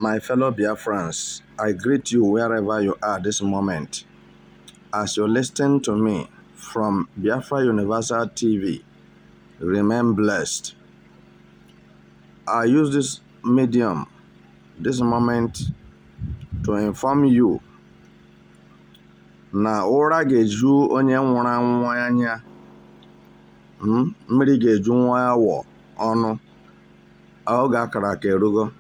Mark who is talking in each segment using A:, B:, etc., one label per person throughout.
A: My fellow Biafrans, I greet you wherever you are this moment. As you listen to me from Biafra Universal TV, remain blessed. I use this medium, this moment, to inform you na ụra ga-eju onye nwụrụ anwụ anya, mmiri ga-eju nwa awọ ọnụ, oge akara aka erugo.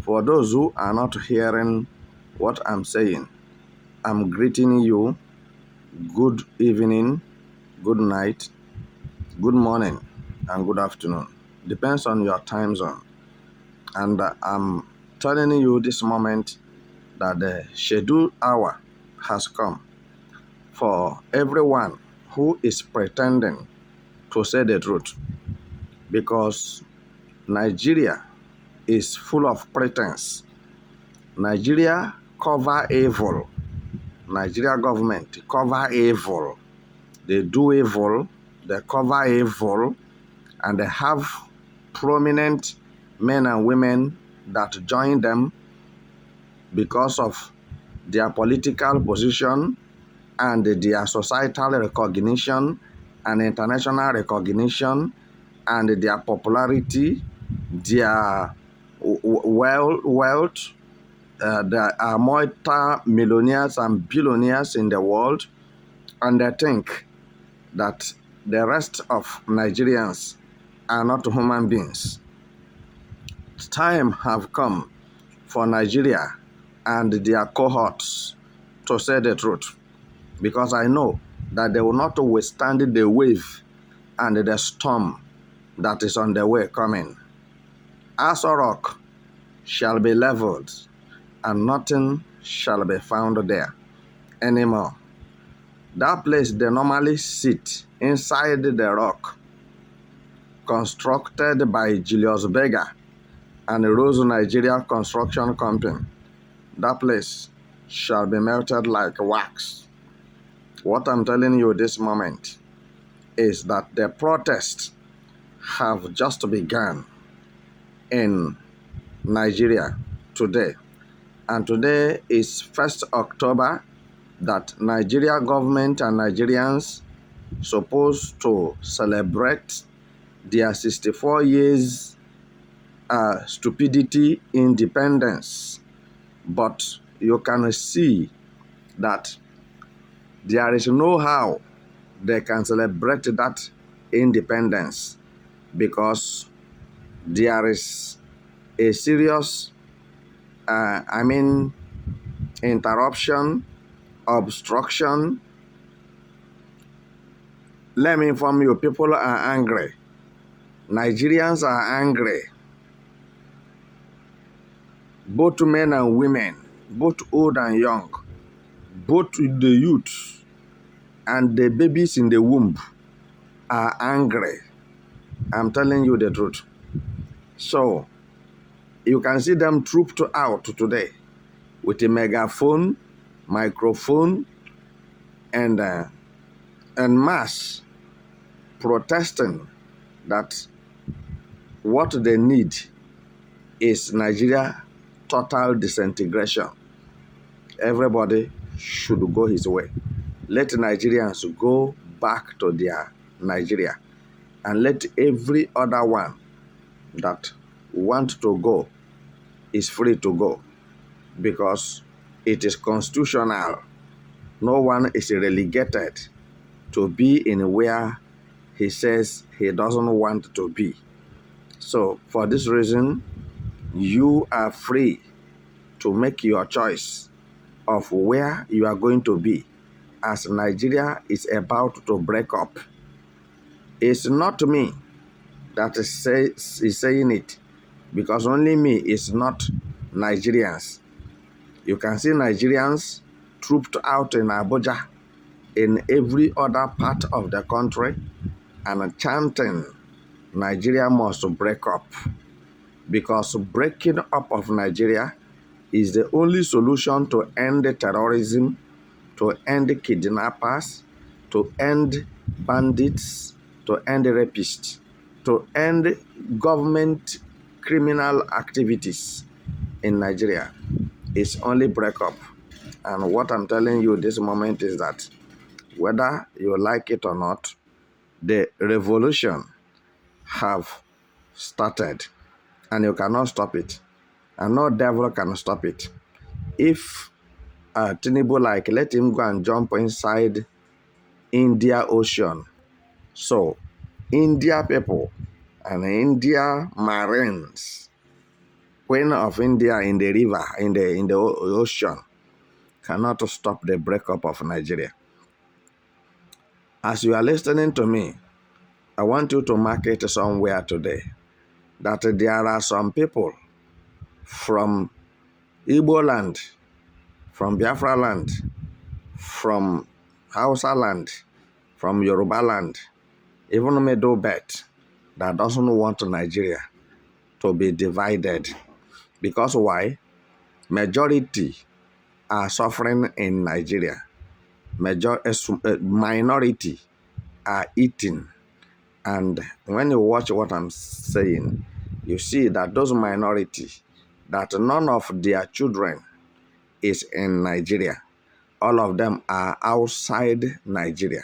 A: For those who are not hearing what I'm saying, I'm greeting you. Good evening, good night, good morning, and good afternoon. Depends on your time zone. And I'm telling you this moment that the scheduled hour has come for everyone who is pretending to say the truth. Because Nigeria is full of pretense. Nigeria cover evil. Nigeria government cover evil. They do evil, they cover evil, and they have prominent men and women that join them because of their political position and their societal recognition and international recognition and their popularity, their wealth. There are multi-millionaires and billionaires in the world, and they think that the rest of Nigerians are not human beings. Time have come for Nigeria and their cohorts to say the truth, because I know that they will not withstand the wave and the storm that is on the way coming. Aso Rock shall be leveled, and nothing shall be found there anymore. That place they normally sit inside the rock, constructed by Julius Berger and Rose Nigeria Construction Company. That place shall be melted like wax. What I'm telling you this moment is that the protests have just begun in Nigeria today. And today is 1st October, that Nigeria government and Nigerians supposed to celebrate their 64 years stupidity independence. But you can see that there is no how they can celebrate that independence, because there is a serious interruption, obstruction. Let me inform you, people are angry. Nigerians are angry. Both men and women, both old and young, both the youth and the babies in the womb are angry. I'm telling you the truth. So, you can see them trooped out today with a megaphone, microphone, and mass protesting that what they need is Nigeria total disintegration. Everybody should go his way. Let Nigerians go back to their Nigeria, and let every other one that want to go is free to go, because it is constitutional. No one is relegated to be in where he says he doesn't want to be. So for this reason, you are free to make your choice of where you are going to be, as Nigeria is about to break up. It's not me that is saying it, because only me is not Nigerians. You can see Nigerians trooped out in Abuja, in every other part of the country, and chanting Nigeria must break up, because breaking up of Nigeria is the only solution to end terrorism, to end kidnappers, to end bandits, to end rapists, to end government criminal activities. in Nigeria is only breakup. And what I'm telling you this moment is that whether you like it or not, the revolution have started and you cannot stop it. And no devil can stop it. If Tinubu like, let him go and jump inside India Ocean. So, India people and India Marines, Queen of India in the river, in the ocean, cannot stop the breakup of Nigeria. As you are listening to me, I want you to mark it somewhere today that there are some people from Igbo land, from Biafra land, from Hausa land, from Yoruba land, even Middle Belt, that doesn't want Nigeria to be divided. Because why? Majority are suffering in Nigeria. Minority are eating. And when you watch what I'm saying, you see that those minority, that none of their children is in Nigeria. All of them are outside Nigeria.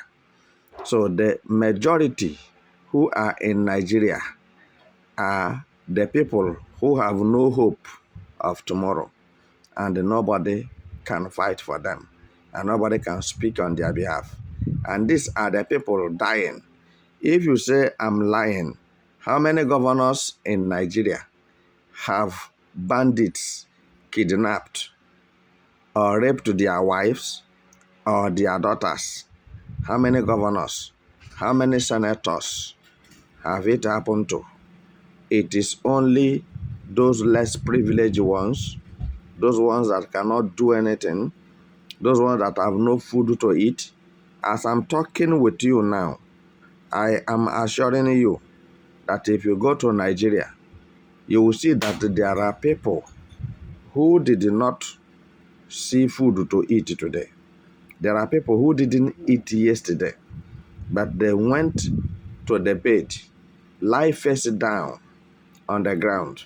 A: So the majority who are in Nigeria are the people who have no hope of tomorrow, and nobody can fight for them, and nobody can speak on their behalf. And these are the people dying. If you say I'm lying, how many governors in Nigeria have bandits kidnapped or raped their wives or their daughters? How many governors? How many senators have it happened to? It is only those less privileged ones, those ones that cannot do anything, those ones that have no food to eat. As I'm talking with you now, I am assuring you that if you go to Nigeria, you will see that there are people who did not see food to eat today. There are people who didn't eat yesterday, but they went to the bed, lie face down on the ground,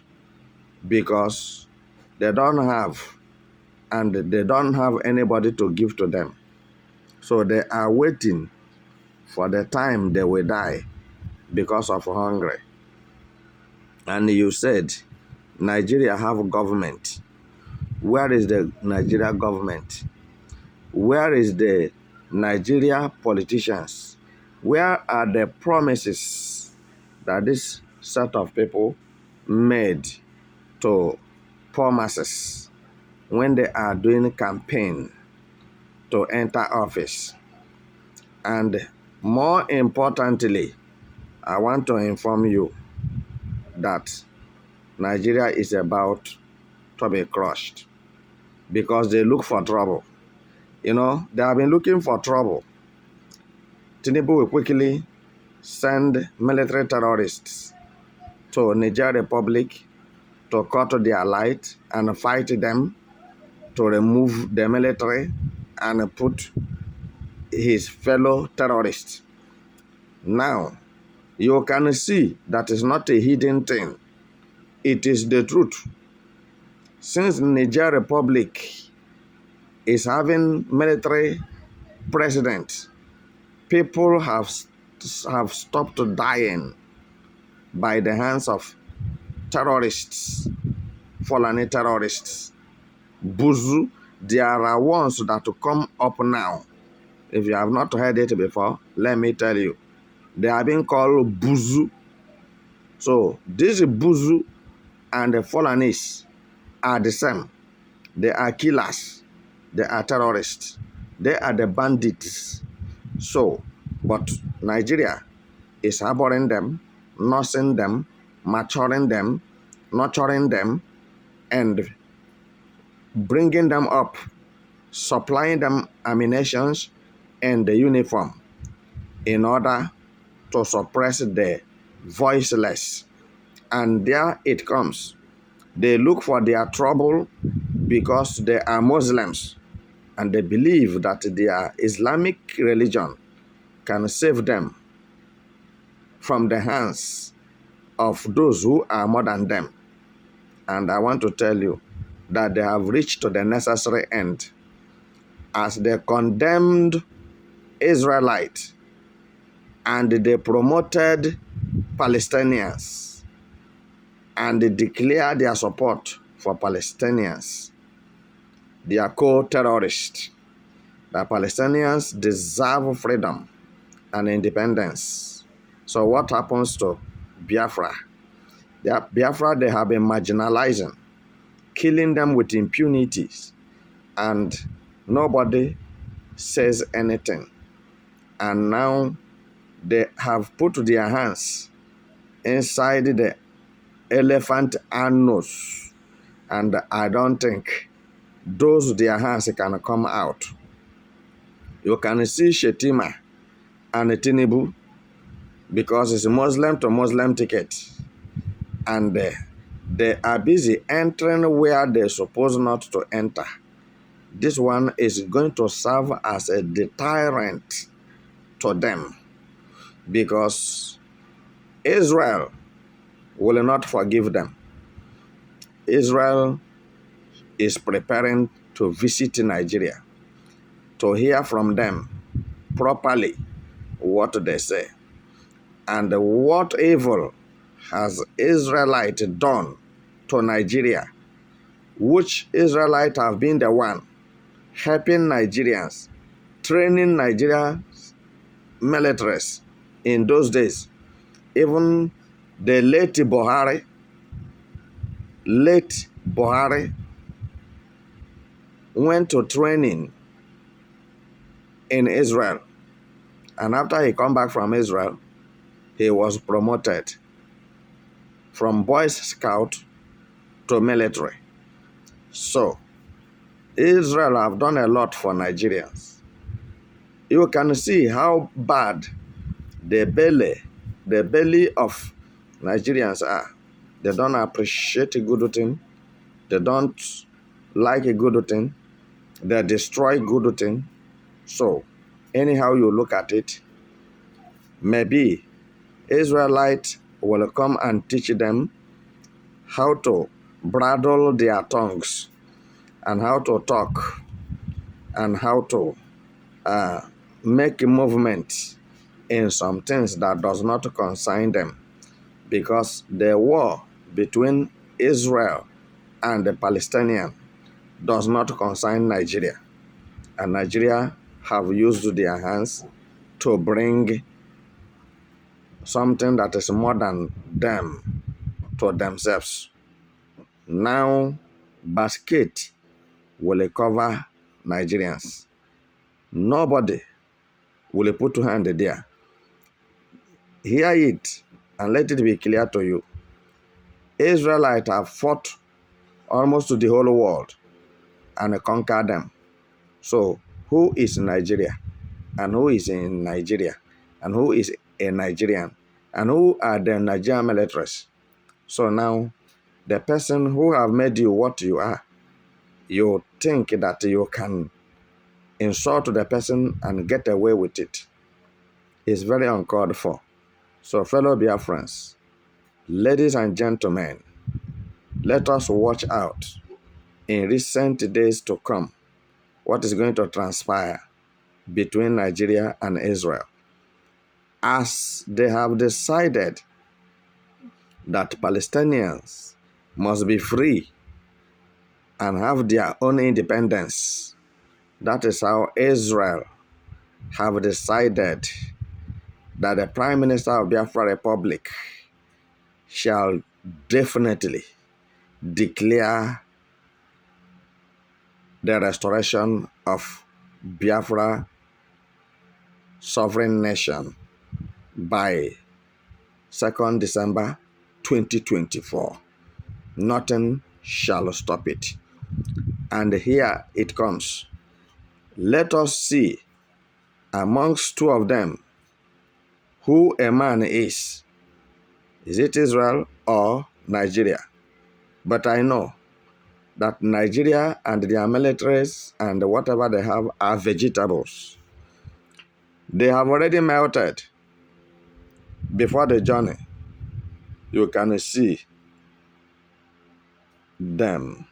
A: because they don't have, and they don't have anybody to give to them. So they are waiting for the time they will die because of hunger. And you said, Nigeria have government. Where is the Nigeria government? Where is the Nigeria politicians? Where are the promises that this set of people made to poor masses when they are doing campaign to enter office? And more importantly, I want to inform you that Nigeria is about to be crushed because they look for trouble. You know, they have been looking for trouble. Tinubu will quickly send military terrorists to Niger Republic to cut their light and fight them, to remove the military and put his fellow terrorists. Now, you can see that is not a hidden thing. It is the truth. Since Niger Republic is having military president, people have stopped dying by the hands of terrorists, Fulani terrorists. Buzu, there are ones that will come up now. If you have not heard it before, let me tell you. They are being called Buzu. So this Buzu and the Fulanis are the same. They are killers. They are terrorists. They are the bandits. So, but Nigeria is harboring them, nursing them, maturing them, nurturing them, and bringing them up, supplying them ammunitions and the uniform in order to suppress the voiceless. And there it comes. They look for their trouble because they are Muslims and they believe that their Islamic religion can save them from the hands of those who are more than them. And I want to tell you that they have reached to the necessary end, as they condemned Israelites and they promoted Palestinians and they declared their support for Palestinians. They are co-terrorists. The Palestinians deserve freedom and independence. So what happens to Biafra? Biafra, they have been marginalizing, killing them with impunity, and nobody says anything. And now they have put their hands inside the elephant anus, and I don't think those their hands can come out. You can see Shettima and Tinubu, because it's a Muslim to Muslim ticket, and they are busy entering where they're supposed not to enter. This one is going to serve as a deterrent to them, because Israel will not forgive them. Israel is preparing to visit Nigeria to hear from them properly what they say. And what evil has Israelite done to Nigeria, which Israelite have been the one helping Nigerians, training Nigeria's militaries in those days. Even the late Buhari went to training in Israel. And after he come back from Israel, he was promoted from Boy Scout to military. So, Israel have done a lot for Nigerians. You can see how bad the belly of Nigerians are. They don't appreciate a good thing. They don't like a good thing. They destroy good thing. So, anyhow you look at it, maybe Israelites will come and teach them how to bridle their tongues and how to talk and how to make movements in some things that does not concern them, because the war between Israel and the Palestinian does not concern Nigeria, and Nigeria have used their hands to bring something that is more than them to themselves. Now, basket will cover Nigerians. Nobody will put hand there. Hear it and let it be clear to you. Israelites have fought almost to the whole world and conquered them. So, who is Nigeria? And who is in Nigeria? And who is a Nigerian? And who are the Nigerian militaries? So now, the person who have made you what you are, you think that you can insult the person and get away with it. It's very uncalled for. So, fellow Biafrans, ladies and gentlemen, let us watch out in recent days to come what is going to transpire between Nigeria and Israel, as they have decided that Palestinians must be free and have their own independence. That is how Israel have decided that the Prime Minister of Biafra Republic shall definitely declare the restoration of Biafra sovereign nation by 2nd December 2024. Nothing shall stop it. And here it comes. Let us see amongst two of them who a man is. Is it Israel or Nigeria? But I know that Nigeria and their militaries and whatever they have are vegetables. They have already melted before the journey. You can see them.